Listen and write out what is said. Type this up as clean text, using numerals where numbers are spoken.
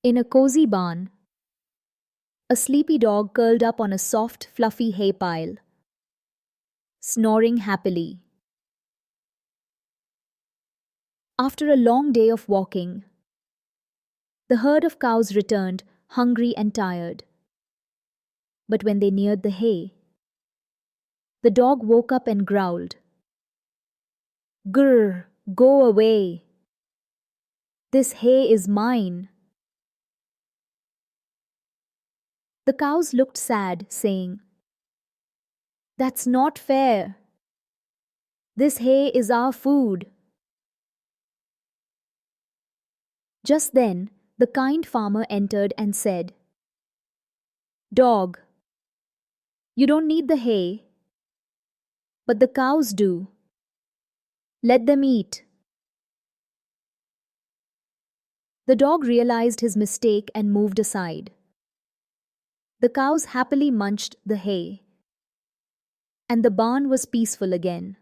In a cozy barn, a sleepy dog curled up on a soft, fluffy hay pile, snoring happily. After a long day of walking, the herd of cows returned, hungry and tired. But when they neared the hay, the dog woke up and growled, "Grr, go away. This hay is mine." The cows looked sad, saying, "That's not fair. This hay is our food." Just then, the kind farmer entered and said, "Dog, you don't need the hay, but the cows do. Let them eat." The dog realized his mistake and moved aside. The cows happily munched the hay, and the barn was peaceful again.